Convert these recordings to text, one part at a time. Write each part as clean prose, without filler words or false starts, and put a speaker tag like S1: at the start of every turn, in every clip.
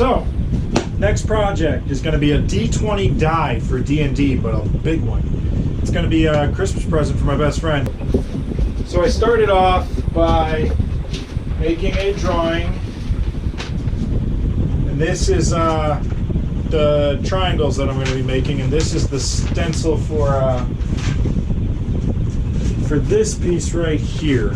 S1: So, next project is going to be a D20 die for D&D, but a big one. It's going to be a Christmas present for my best friend. So I started off by making a drawing, and this is the triangles that I'm going to be making, and this is the stencil for this piece right here.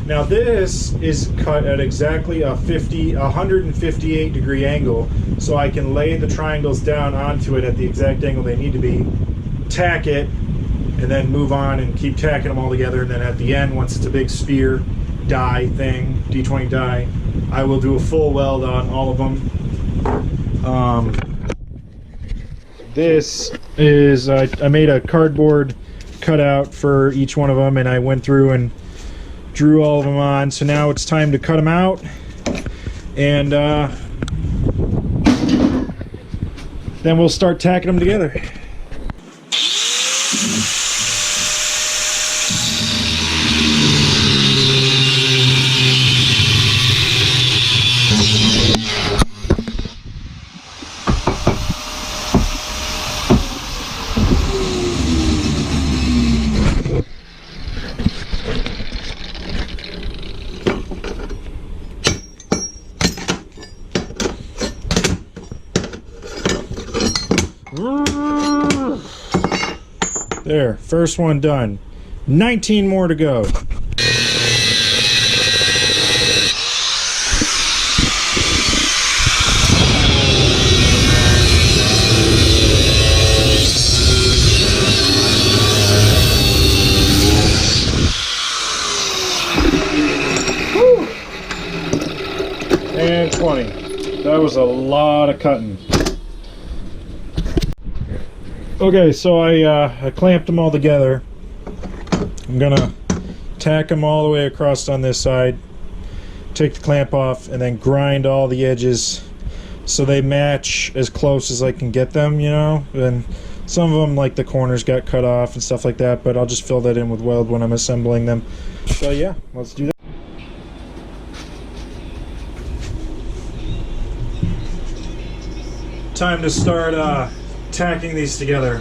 S1: Now this is cut at exactly a 158 degree angle, so I can lay the triangles down onto it at the exact angle they need to be, tack it, and then move on and keep tacking them all together. And then at the end, once it's a big sphere die thing, D20 die, I will do a full weld on all of them. This is, I made a cardboard cutout for each one of them, and I went through and drew all of them on. So now it's time to cut them out, and then we'll start tacking them together. There, first one done. 19 more to go. Woo! And 20. That was a lot of cutting. Okay, so I clamped them all together. I'm gonna tack them all the way across on this side, take the clamp off, and then grind all the edges so they match as close as I can get them, you know. And some of them, like the corners, got cut off and stuff like that, but I'll just fill that in with weld when I'm assembling them. So yeah, let's do that. Time to start tacking these together.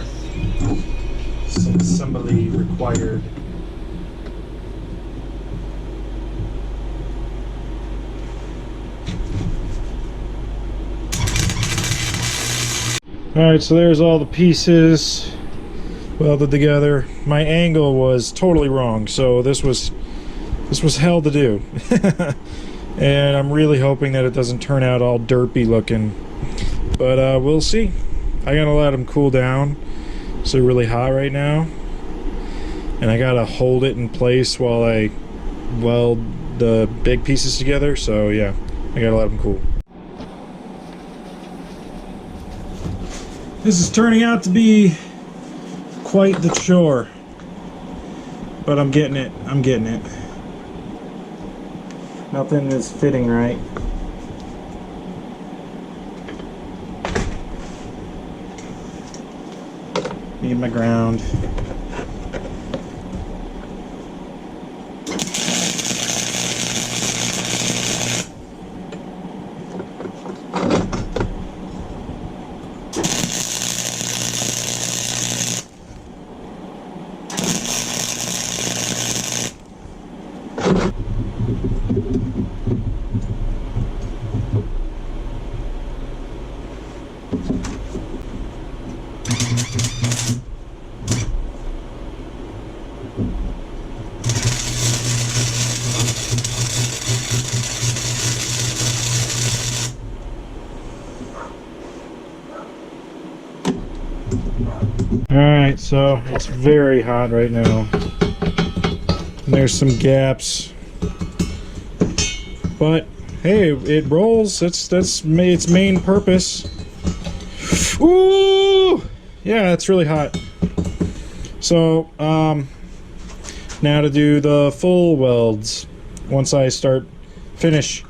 S1: Some assembly required. Alright, so there's all the pieces welded together. My angle was totally wrong, so this was hell to do. And I'm really hoping that it doesn't turn out all derpy looking. But we'll see. I gotta let them cool down. It's really hot right now, and I gotta hold it in place while I weld the big pieces together. So yeah, I gotta let them cool. This is turning out to be quite the chore, but I'm getting it. Nothing is fitting right. Need my ground. Alright, so it's very hot right now. And there's some gaps. But hey, it rolls. That's its main purpose. Ooh! Yeah, it's really hot. So, now to do the full welds. Once I finish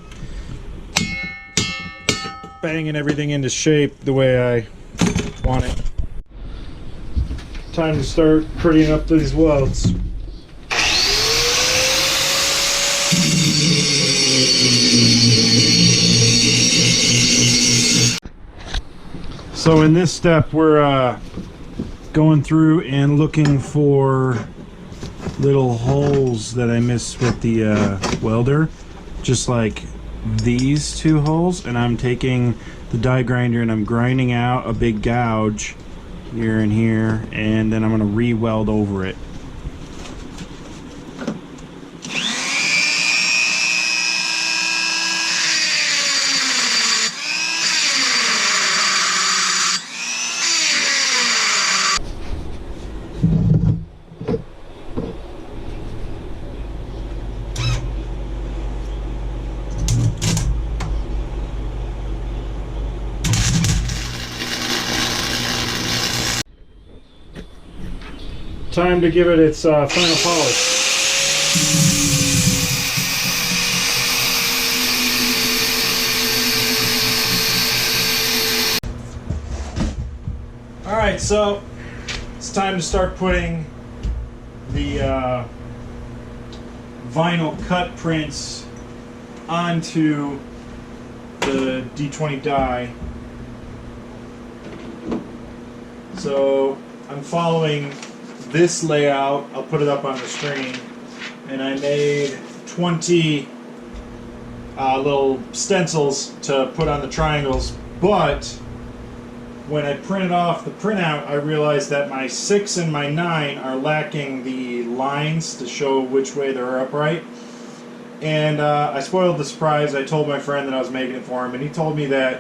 S1: banging everything into shape the way I want it. Time to start prettying up these welds. So in this step, we're going through and looking for little holes that I missed with the welder, just like these two holes, and I'm taking the die grinder and I'm grinding out a big gouge here and here, and then I'm going to re-weld over it. Time to give it its final polish. Alright, so it's time to start putting the vinyl cut prints onto the D20 die. So I'm following this layout. I'll put it up on the screen, and I made 20 little stencils to put on the triangles, but when I printed off the printout, I realized that my 6 and my 9 are lacking the lines to show which way they're upright, and I spoiled the surprise. I told my friend that I was making it for him, and he told me that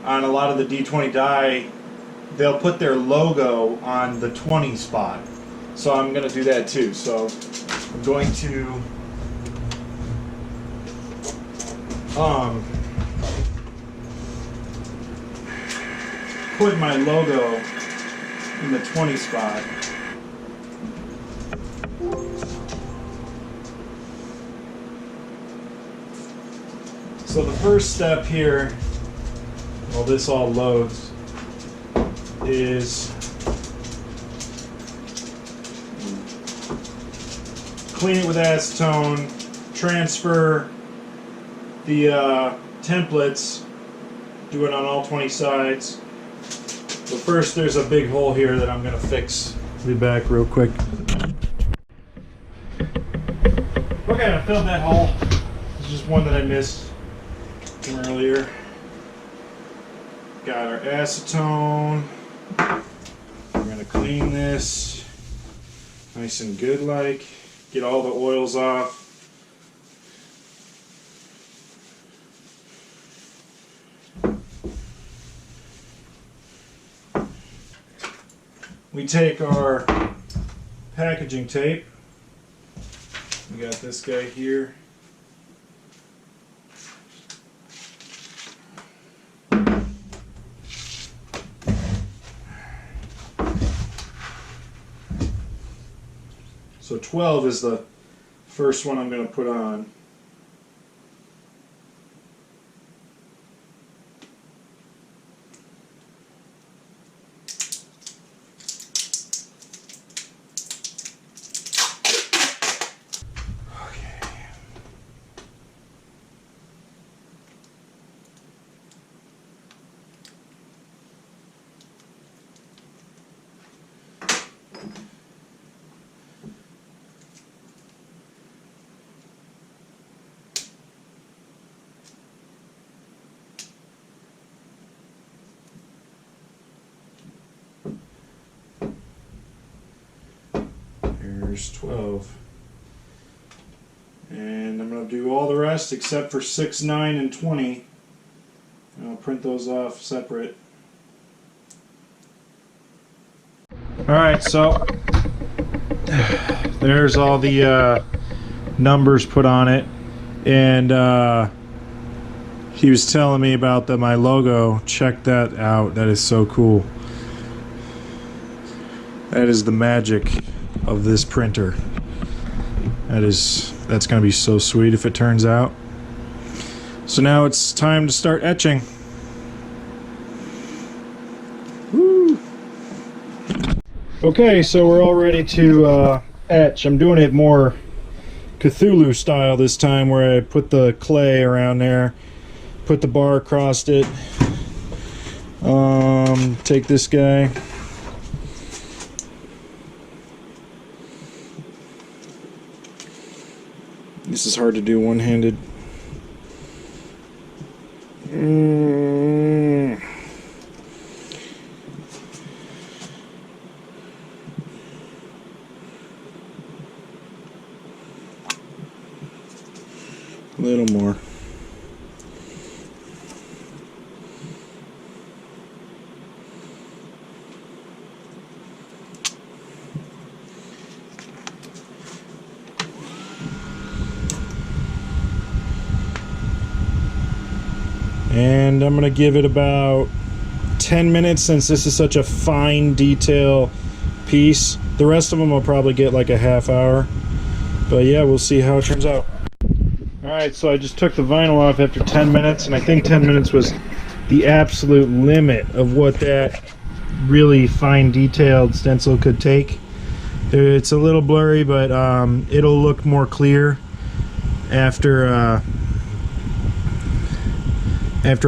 S1: on a lot of the D20 die they'll put their logo on the 20 spot. So I'm going to do that too. So I'm going to put my logo in the 20 spot. So the first step here, while this all loads, is clean it with acetone, transfer the templates, do it on all 20 sides. But first there's a big hole here that I'm going to fix. Be back real quick. Okay, I filled that hole. It's just one that I missed from earlier. Got our acetone. We're going to clean this nice and good like. Get all the oils off. We take our packaging tape. We got this guy here. So 12 is the first one I'm going to put on. There's 12. And I'm going to do all the rest except for 6, 9, and 20. And I'll print those off separate. Alright, so there's all the numbers put on it. And he was telling me about my logo. Check that out. That is so cool. That is the magic of this printer. That's going to be so sweet if it turns out. So now it's time to start etching. Woo. Okay, so we're all ready to etch. I'm doing it more Cthulhu style this time, where I put the clay around there, put the bar across it, Take this guy. This is hard to do one-handed. A little more. And I'm gonna give it about 10 minutes since this is such a fine detail piece. The rest of them will probably get like a half hour. But yeah, we'll see how it turns out. Alright, so I just took the vinyl off after 10 minutes, and I think 10 minutes was the absolute limit of what that really fine detailed stencil could take. It's a little blurry, but it'll look more clear after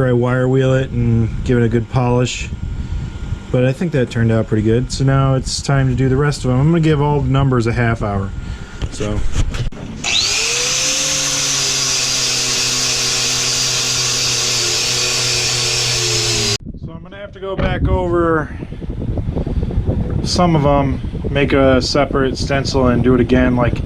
S1: I wire wheel it and give it a good polish. But I think that turned out pretty good. So now it's time to do the rest of them. I'm gonna give all the numbers a half hour. So I'm gonna have to go back over some of them, make a separate stencil and do it again. Like,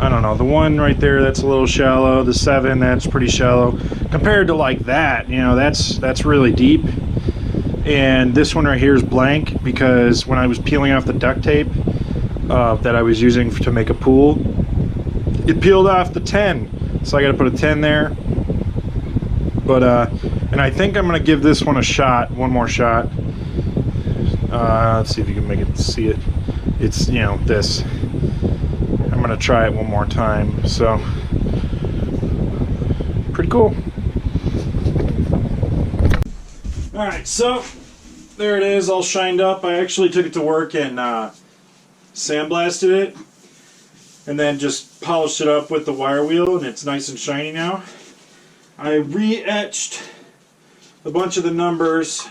S1: I don't know, the one right there, that's a little shallow. The 7, that's pretty shallow. Compared to like that, you know, that's really deep. And this one right here is blank because when I was peeling off the duct tape that I was using to make a pool, it peeled off the 10. So I got to put a 10 there. But and I think I'm gonna give this one a shot, one more shot. Let's see if you can make it see it. It's, you know, this. I'm gonna try it one more time. So pretty cool. Alright, so there it is, all shined up. I actually took it to work and sandblasted it and then just polished it up with the wire wheel, and it's nice and shiny now. I re-etched a bunch of the numbers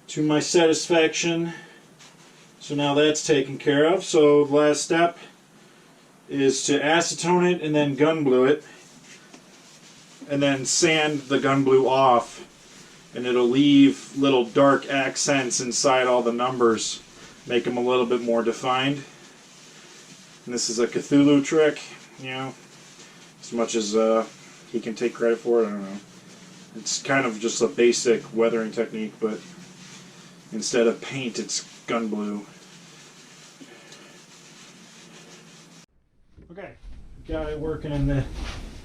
S1: to my satisfaction, so now that's taken care of. So the last step is to acetone it and then gun blue it, and then sand the gun blue off, and it'll leave little dark accents inside all the numbers, make them a little bit more defined. And this is a Cthulhu trick, you know, as much as he can take credit for it, I don't know. It's kind of just a basic weathering technique, but instead of paint, it's gun blue. Okay, got it working in the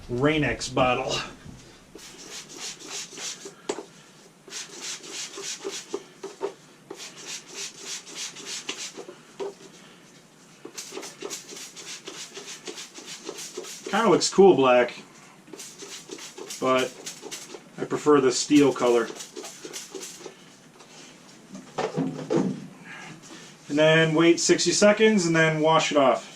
S1: Rain-X bottle. Kind of looks cool black, but I prefer the steel color. And then wait 60 seconds and then wash it off.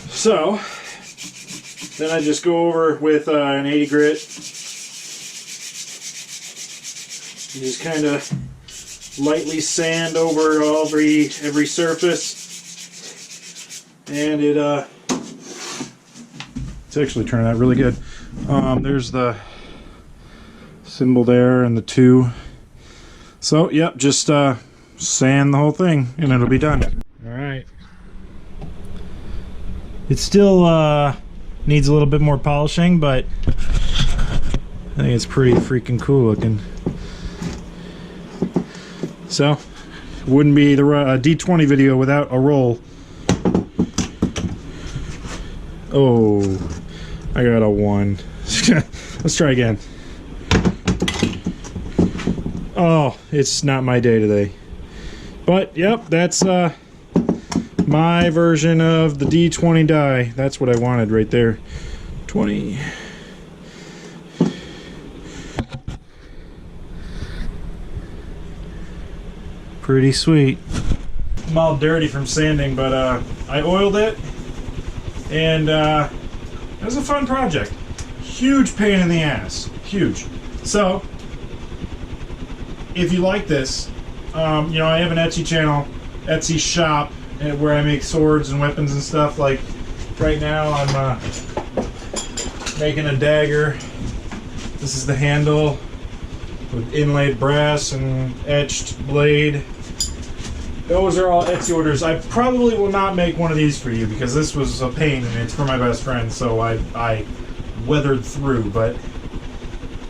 S1: So then I just go over with an 80 grit and just kind of lightly sand over every surface, and it's actually turning out really good. There's the symbol there and the 2. So yep, just sand the whole thing and it'll be done. All right. It still needs a little bit more polishing, but I think it's pretty freaking cool looking. So, wouldn't be the D20 video without a roll. Oh, I got a 1. Let's try again. Oh, it's not my day today. But, yep, that's my version of the D20 die. That's what I wanted right there. 20. Pretty sweet. I'm all dirty from sanding, but I oiled it, and it was a fun project. huge pain in the ass. Huge. So, if you like this, you know, I have an Etsy channel, Etsy shop, where I make swords and weapons and stuff. Like, right now I'm making a dagger. This is the handle with inlaid brass and etched blade. Those are all Etsy orders. I probably will not make one of these for you because this was a pain and it's for my best friend, so I weathered through. But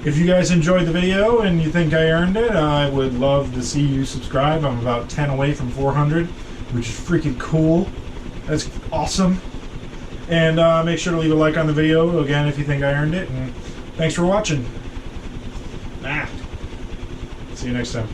S1: if you guys enjoyed the video and you think I earned it, I would love to see you subscribe. I'm about 10 away from 400, which is freaking cool. That's awesome. And make sure to leave a like on the video, again, if you think I earned it. And thanks for watching. See you next time.